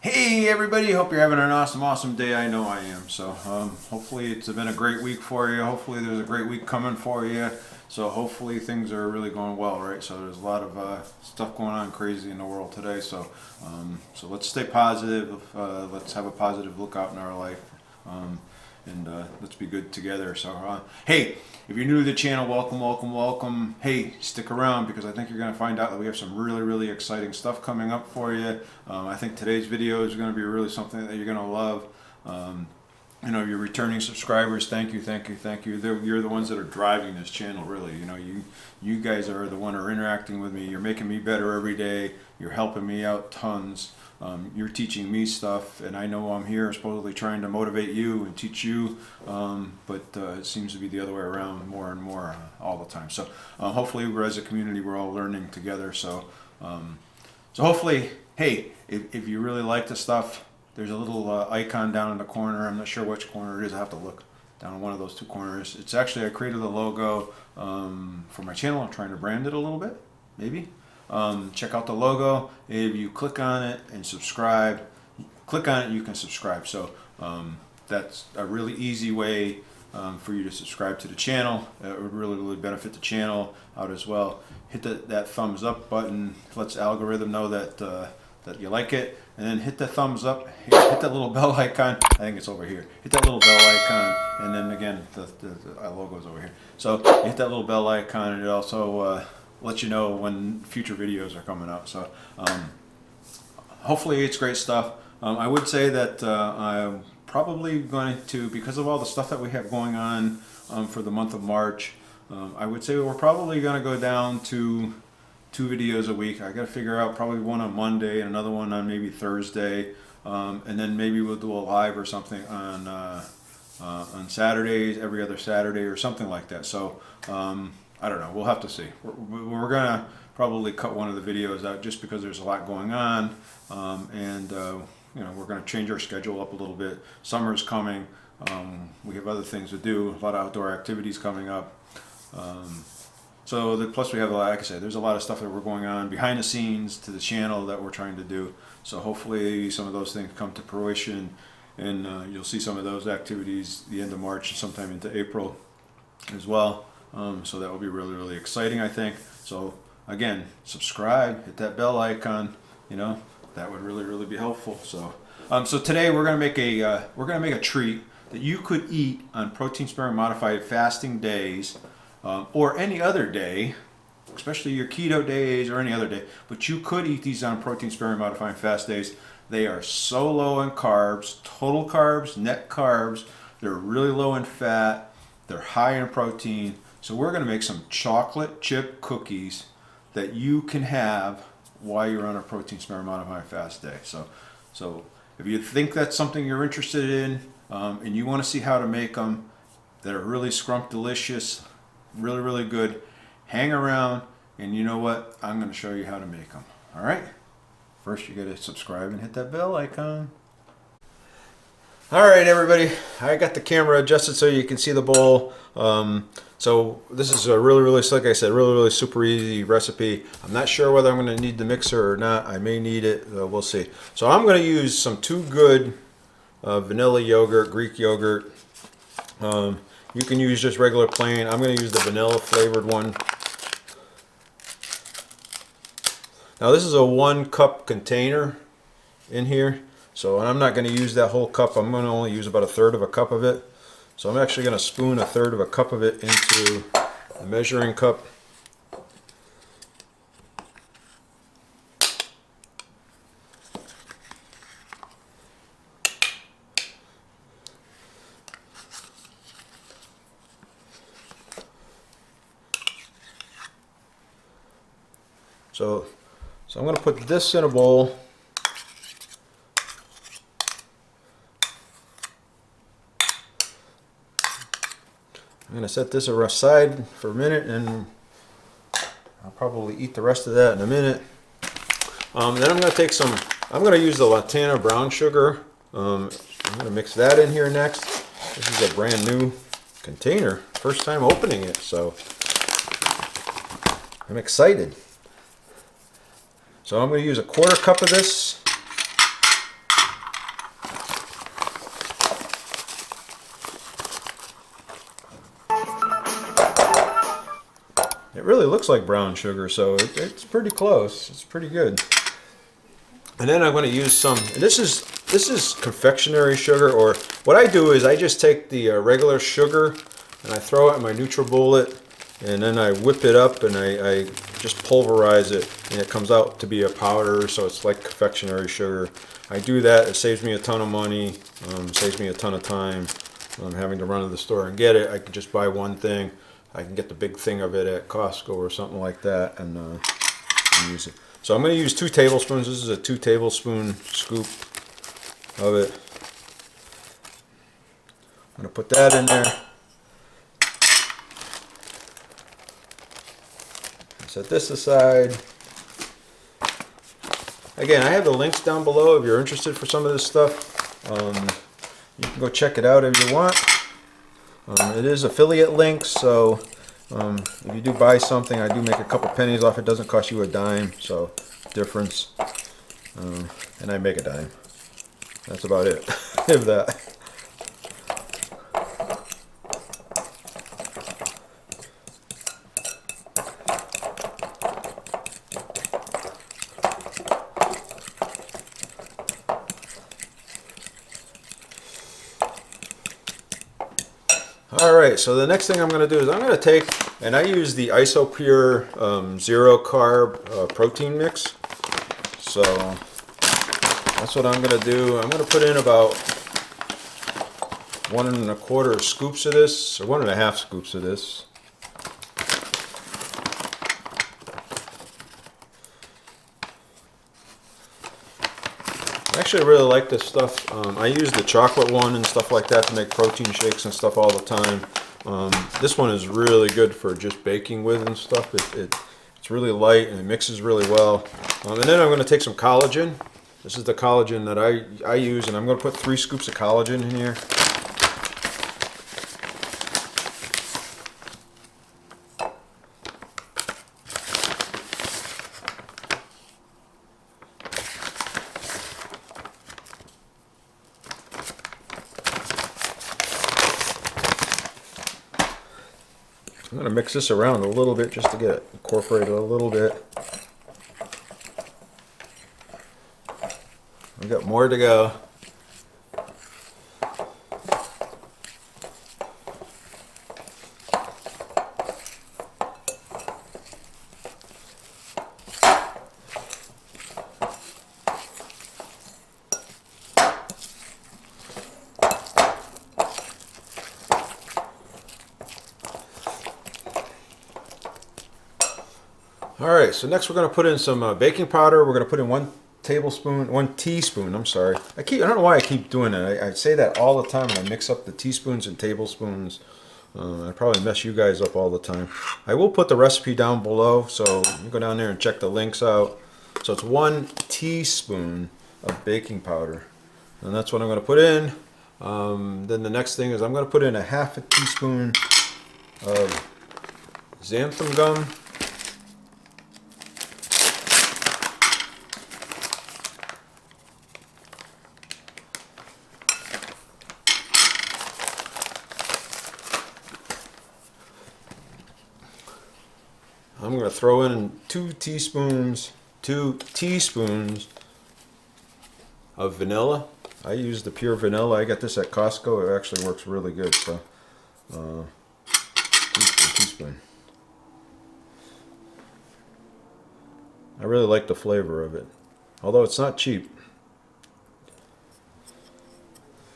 Hey everybody, hope you're having an awesome day. I know I am. So hopefully it's been a great week for you. Hopefully there's a great week coming for you. So hopefully things are really going well, right? So there's a lot of stuff going on crazy in the world today. So let's stay positive. Let's have a positive look out in our life. And let's be good together. So, hey, if you're new to the channel, welcome. Hey, stick around because I think you're going to find out that we have some really exciting stuff coming up for you. I think today's video is going to be really something that you're going to love. You know, your returning subscribers, thank you. You're the ones that are driving this channel, really. You know, you guys are the one who are interacting with me. You're making me better every day. You're helping me out tons. You're teaching me stuff, and I know I'm here supposedly trying to motivate you and teach you, but it seems to be the other way around more and more all the time. So hopefully we're, as a community, we're all learning together. So hopefully, hey, if you really like the stuff, there's a little icon down in the corner. I'm not sure which corner it is. I have to look down in one of those two corners. It's actually, I created the logo for my channel. I'm trying to brand it a little bit, maybe. Check out the logo. If you click on it and subscribe, click on it, you can subscribe. So that's a really easy way for you to subscribe to the channel. It would really benefit the channel out as well. Hit that thumbs up button. Lets the algorithm know that that you like it, and then hit the thumbs up. Hit that little bell icon. I think it's over here. Hit that little bell icon, and then again the logo is over here. So hit that little bell icon, and it also let you know when future videos are coming up. So hopefully it's great stuff. I would say that I'm probably going to, because of all the stuff that we have going on for the month of March, I would say we're probably going to go down to 2 videos a week. I got to figure out probably one on Monday and another one on maybe Thursday, and then maybe we'll do a live or something on Saturdays, every other Saturday or something like that. So I don't know. We'll have to see. We're gonna probably cut one of the videos out just because there's a lot going on, and you know, we're gonna change our schedule up a little bit. Summer's coming. We have other things to do. A lot of outdoor activities coming up. Plus we have, like I said, there's a lot of stuff that we're going on behind the scenes to the channel that we're trying to do. So hopefully some of those things come to fruition, and you'll see some of those activities the end of March and sometime into April as well. So that will be really exciting, I think. So again, subscribe, hit that bell icon. You know, that would really be helpful. So so today we're gonna make a treat that you could eat on protein sparing modified fasting days, or any other day, especially your keto days or any other day. But you could eat these on protein sparing modified fast days. They are so low in carbs, total carbs, net carbs. They're really low in fat. They're high in protein. So we're going to make some chocolate chip cookies that you can have while you're on a protein sparing modified fast day. So if you think that's something you're interested in, and you want to see how to make them, that are really scrumptious, really good, hang around, and you know what? I'm going to show you how to make them. All right? First, you got to subscribe and hit that bell icon. All right, everybody, I got the camera adjusted so you can see the bowl. So this is a really, like I said, really super easy recipe. I'm not sure whether I'm going to need the mixer or not. I may need it. We'll see. So I'm going to use some Too Good vanilla yogurt, Greek yogurt. You can use just regular plain. I'm going to use the vanilla flavored one. Now this is a 1 cup container in here. So, and I'm not going to use that whole cup. I'm going to only use about 1/3 of a cup of it. So I'm actually going to spoon 1/3 of a cup of it into the measuring cup. So I'm going to put this in a bowl. I'm going to set this aside for a minute, and I'll probably eat the rest of that in a minute. Then I'm going to take some, I'm going to use the Lantana brown sugar. I'm going to mix that in here next. This is a brand new container. First time opening it, so I'm excited. So I'm going to use 1/4 cup of this. really looks like brown sugar, so it's pretty close. It's pretty good. And then I'm going to use some. This is confectionery sugar, or what I do is I just take the regular sugar and I throw it in my NutriBullet, and then I whip it up and I just pulverize it, and it comes out to be a powder, so it's like confectionery sugar. I do that. It saves me a ton of money, saves me a ton of time. Having to run to the store and get it. I can just buy one thing. I can get the big thing of it at Costco or something like that, and use it. So I'm going to use 2 tablespoons. This is a 2 tablespoon scoop of it. I'm going to put that in there. Set this aside. Again, I have the links down below if you're interested for some of this stuff. You can go check it out if you want. It is affiliate links, so if you do buy something, I do make a couple pennies off. It doesn't cost you a dime, so difference. And I make a dime. That's about it. If that. Alright, so the next thing I'm going to do is I'm going to take, and I use the Isopure Zero Carb Protein Mix. So that's what I'm going to do. I'm going to put in about 1 1/4 scoops of this, or 1 1/2 scoops of this. I actually really like this stuff. I use the chocolate one and stuff like that to make protein shakes and stuff all the time. This one is really good for just baking with and stuff. It's really light and it mixes really well. And then I'm going to take some collagen. This is the collagen that I use, and I'm going to put 3 scoops of collagen in here. I'm going to mix this around a little bit just to get it incorporated a little bit. We've got more to go. Alright, so next we're going to put in some baking powder. We're going to put in 1 teaspoon, I'm sorry. I don't know why I keep doing it. I say that all the time, and I mix up the teaspoons and tablespoons. I probably mess you guys up all the time. I will put the recipe down below, so you go down there and check the links out. So it's 1 teaspoon of baking powder. And that's what I'm going to put in. Then the next thing is I'm going to put in a 1/2 teaspoon of xanthan gum. I'm going to throw in 2 teaspoons of vanilla. I use the pure vanilla. I got this at Costco. It actually works really good. So, teaspoon. I really like the flavor of it, although it's not cheap.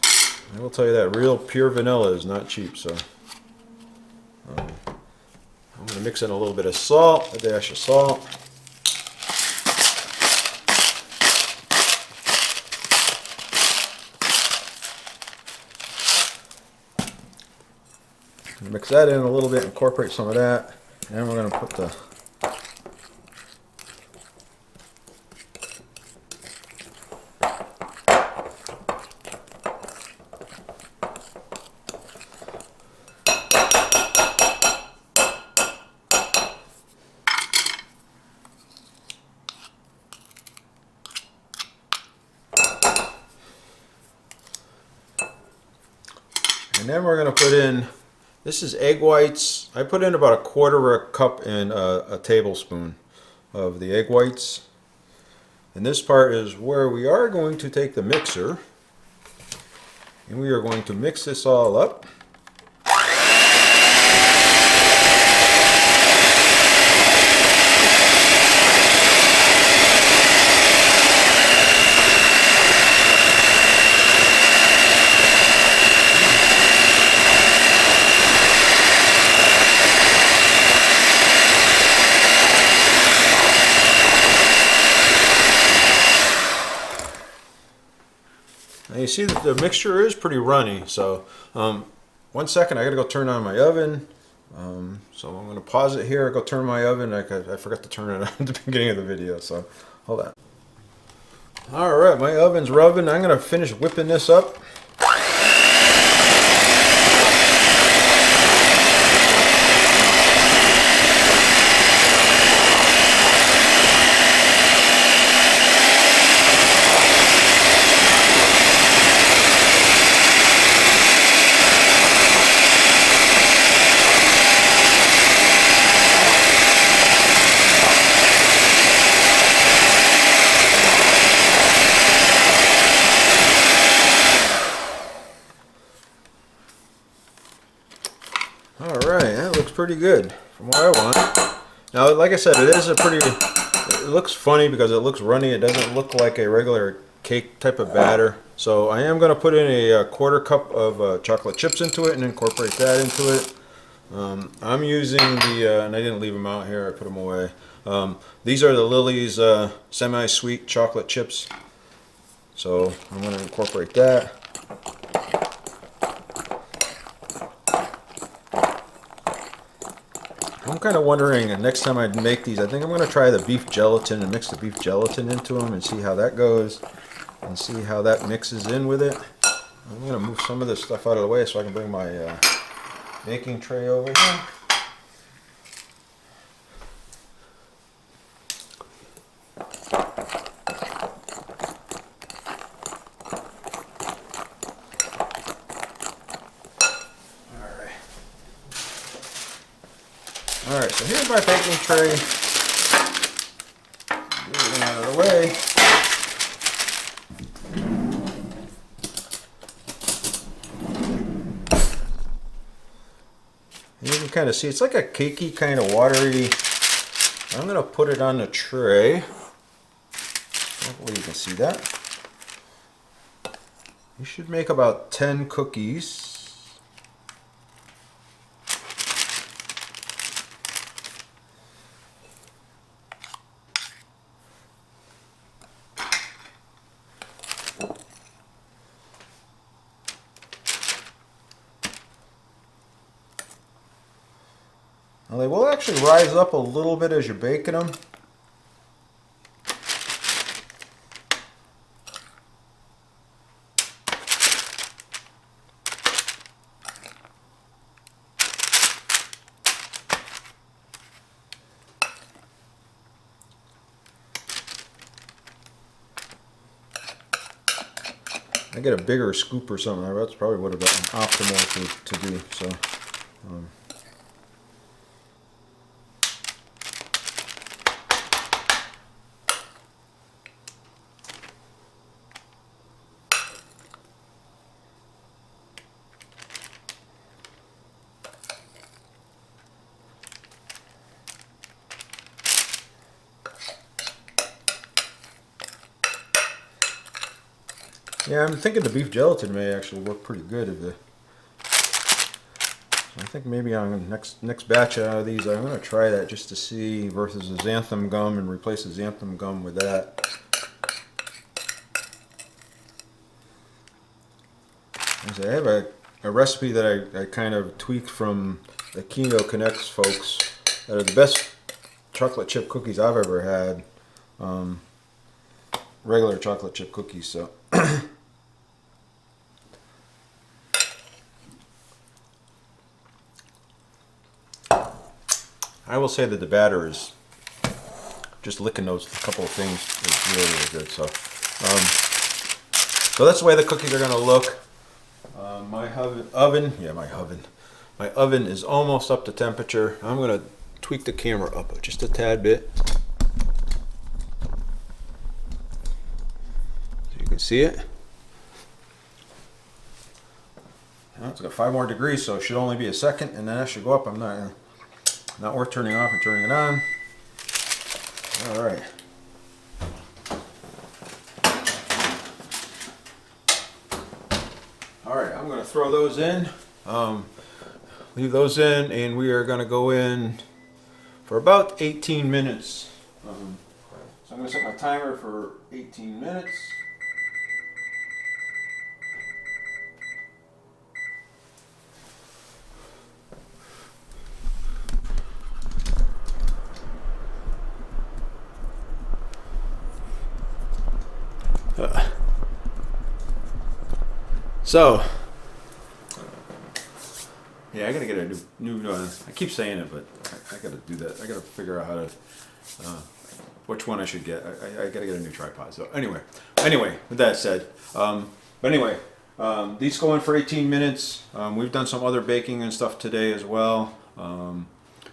I will tell you that real pure vanilla is not cheap. So. I'm going to mix in a little bit of salt, a dash of salt. Mix that in a little bit, incorporate some of that, and then we're going to put the and then we're going to put in This is egg whites. I put in about a quarter of a cup and a tablespoon of the egg whites. And this part is where we are going to take the mixer and we are going to mix this all up. And you see that the mixture is pretty runny, so 1 second, I gotta go turn on my oven. So I'm gonna pause it here, go turn my oven. I forgot to turn it on at the beginning of the video, so hold on. All right, my oven's rubbing. I'm gonna finish whipping this up. Alright, that looks pretty good from what I want. Now, like I said, it is it looks funny because it looks runny. It doesn't look like a regular cake type of batter. So I am going to put in a quarter cup of chocolate chips into it and incorporate that into it. I'm using and I didn't leave them out here, I put them away. These are the Lily's semi-sweet chocolate chips. So I'm going to incorporate that. I'm kind of wondering, next time I make these, I think I'm going to try the beef gelatin and mix the beef gelatin into them and see how that goes and see how that mixes in with it. I'm going to move some of this stuff out of the way so I can bring my baking tray over here. Alright, so here's my baking tray. Get it out of the way. And you can kind of see it's like a cakey, kind of watery. I'm going to put it on the tray. Hopefully you can see that. You should make about 10 cookies. Now they will actually rise up a little bit as you're baking them. I get a bigger scoop or something. That's probably would have been optimal to do. So. Yeah, I'm thinking the beef gelatin may actually work pretty good. I think maybe on the next batch out of these, I'm going to try that just to see versus the xanthan gum and replace the xanthan gum with that. I have a recipe that I kind of tweaked from the Keto Connects folks that are the best chocolate chip cookies I've ever had. Regular chocolate chip cookies, so. I will say that the batter is just licking those couple of things is really, really good. So that's the way the cookies are going to look. My oven, My oven is almost up to temperature. I'm gonna tweak the camera up just a tad bit so you can see it. Well, it's got 5 more degrees, so it should only be a second, and then that should go up. I'm not worth turning off and turning it on. All right. All right, I'm going to throw those in. Leave those in, and we are going to go in for about 18 minutes. So I'm going to set my timer for 18 minutes. So, yeah, I gotta get a new. I keep saying it, but I gotta do that. I gotta figure out how to, which one I should get. I gotta get a new tripod. So anyway, with that said, these go in for 18 minutes. We've done some other baking and stuff today as well.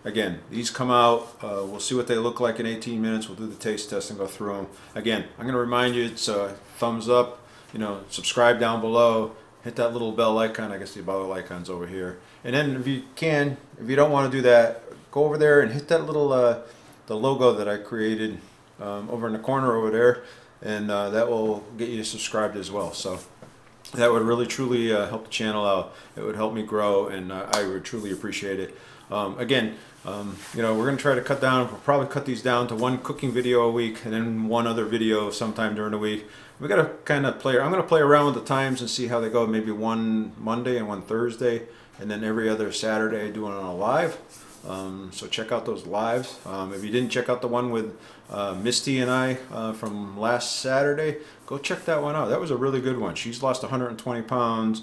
Again, these come out. We'll see what they look like in 18 minutes. We'll do the taste test and go through them. Again, I'm gonna remind you, it's thumbs up. Subscribe down below. Hit that little bell icon. I guess the bell icon's over here. And then if you don't want to do that, go over there and hit that little the logo that I created over in the corner over there, and that will get you subscribed as well. So that would really truly help the channel out. It would help me grow, and I would truly appreciate it. Again, we're going to try to cut down. We'll probably cut these down to 1 cooking video a week, and then 1 other video sometime during the week. We got to kind of play. I'm going to play around with the times and see how they go. Maybe 1 Monday and 1 Thursday, and then every other Saturday doing it on a live. So check out those lives. If you didn't check out the one with Misty and I from last Saturday, go check that one out. That was a really good one. She's lost 120 pounds.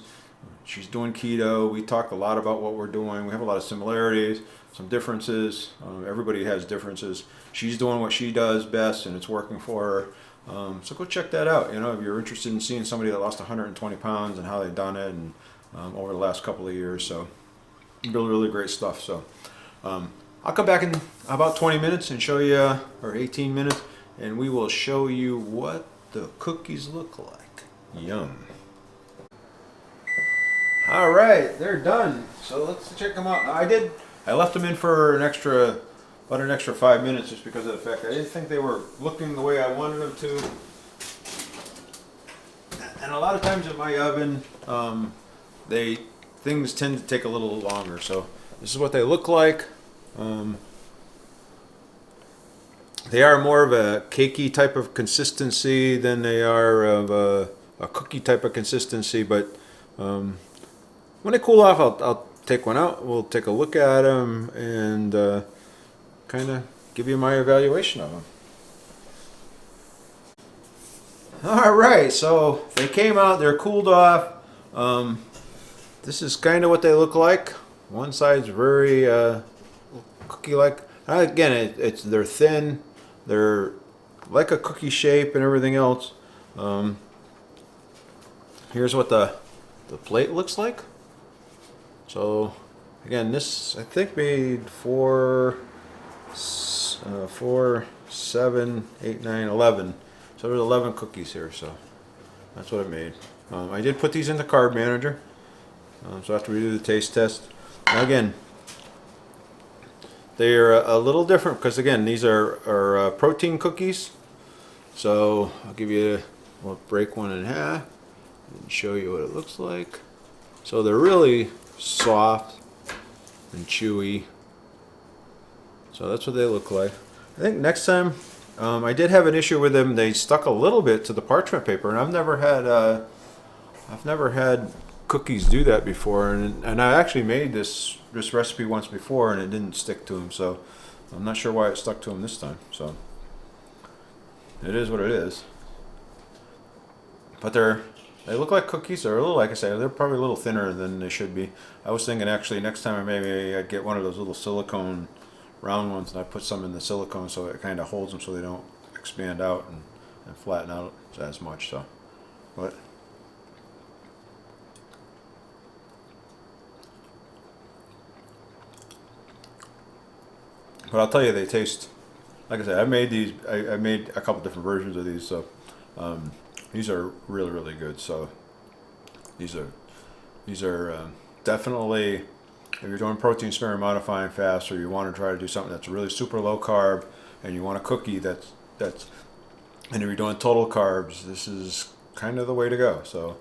She's doing keto. We talk a lot about what we're doing. We have a lot of similarities, some differences. Everybody has differences. She's doing what she does best, and it's working for her. So go check that out. If you're interested in seeing somebody that lost 120 pounds and how they've done it, and over the last couple of years. So really, really great stuff. So I'll come back in about 20 minutes and show you, or 18 minutes, and we will show you what the cookies look like. Yum. All right, they're done. So let's check them out. I left them in for about an extra 5 minutes, just because of the fact I didn't think they were looking the way I wanted them to. And a lot of times in my oven, things tend to take a little longer. So this is what they look like. They are more of a cakey type of consistency than they are of a cookie type of consistency. But when they cool off, I'll take one out. We'll take a look at them and kind of give you my evaluation of them. All right, so they came out. They're cooled off. This is kind of what they look like. One side's very cookie-like. Again, they're thin. They're like a cookie shape and everything else. Here's what the plate looks like. So again, this I think made 4, 7, 8, 9, 11. So there's 11 cookies here. So that's what it made. I did put these in the Carb Manager. So after we do the taste test, now again, they're a little different because again, these are protein cookies. So we'll break one in half and show you what it looks like. So they're really soft and chewy. So that's what they look like. I think next time, I did have an issue with them. They stuck a little bit to the parchment paper, and I've never had cookies do that before. And I actually made this recipe once before, and it didn't stick to them. So I'm not sure why it stuck to them this time. So it is what it is. But they look like cookies. They're a little, like I said, they're probably a little thinner than they should be. I was thinking actually next time maybe I'd get one of those little silicone round ones, and I put some in the silicone so it kind of holds them so they don't expand out and flatten out as much. So, but But I'll tell you, they taste, like I said, I made these. I made a couple different versions of these, so these are really, really good. So these are definitely, if you're doing protein sparing modifying fast, or you want to try to do something that's really super low carb, and you want a cookie that's and if you're doing total carbs, this is kind of the way to go. So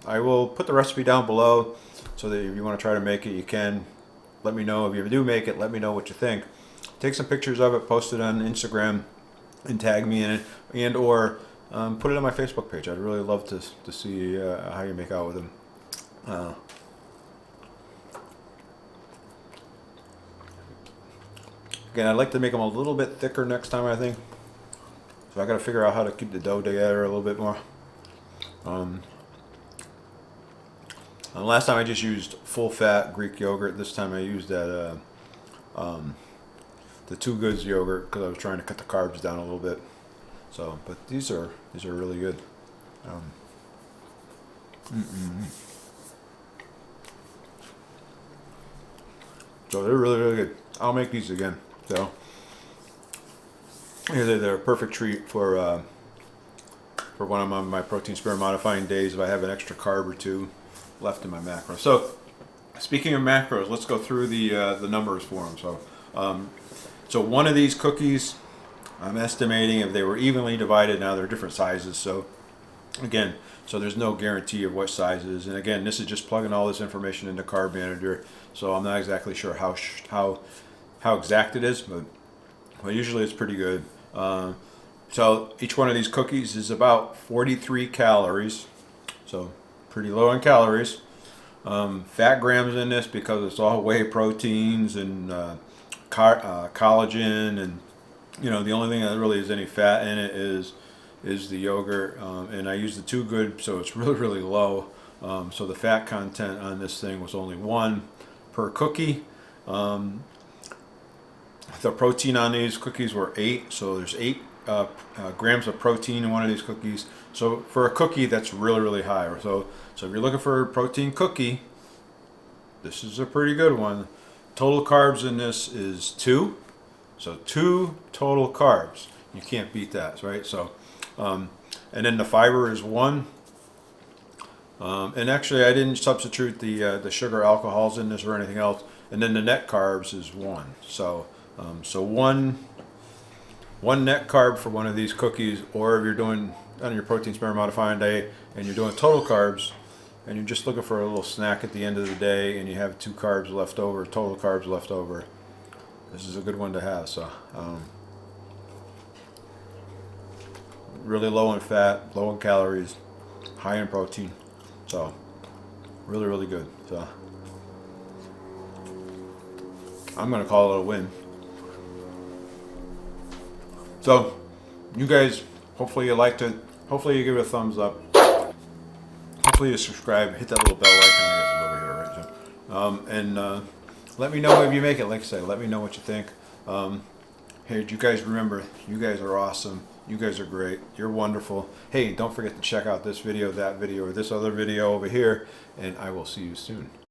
I will put the recipe down below, so that if you want to try to make it, you can. Let me know if you do make it. Let me know what you think. Take some pictures of it, post it on Instagram, and tag me in it, and or put it on my Facebook page. I'd really love to see how you make out with them. Again, I'd like to make them a little bit thicker next time, I think. So I got to figure out how to keep the dough together a little bit more. And last time I just used full fat Greek yogurt. This time I used that the Two Goods yogurt, because I was trying to cut the carbs down a little bit. So, but these are really good. So they're really, really good. I'll make these again. So they're a perfect treat for when I'm on my protein sparing modifying days, if I have an extra carb or two left in my macro. So speaking of macros, let's go through the numbers for them. So one of these cookies, I'm estimating, if they were evenly divided, now they're different sizes. So again, so there's no guarantee of what sizes. And again, this is just plugging all this information into Carb Manager. So I'm not exactly sure how exact it is, but usually it's pretty good. So each one of these cookies is about 43 calories. So pretty low in calories. Fat grams in this, because it's all whey proteins and collagen, and the only thing that really is any fat in it is the yogurt. And I use the Two Good, so it's really, really low. So the fat content on this thing was only 1 per cookie. The protein on these cookies were 8, so there's 8 grams of protein in one of these cookies. So for a cookie, that's really, really high. So if you're looking for a protein cookie, this is a pretty good one. Total carbs in this is 2. So 2 total carbs. You can't beat that, right? So, and then the fiber is 1. And actually, I didn't substitute the sugar alcohols in this or anything else. And then the net carbs is 1. So one net carb for one of these cookies, or if you're doing on your protein sparing modifying day and you're doing total carbs, and you're just looking for a little snack at the end of the day, and you have 2 carbs left over, total carbs left over, this is a good one to have. So really low in fat, low in calories, high in protein. So really, really good. So I'm gonna call it a win. So you guys, hopefully you liked it. Hopefully you give it a thumbs up. Hopefully you subscribe. Hit that little bell icon. I guess it's over here, right? So, and let me know if you make it. Like I said, let me know what you think. Hey, you guys remember, you guys are awesome. You guys are great. You're wonderful. Hey, don't forget to check out this video, that video, or this other video over here, and I will see you soon.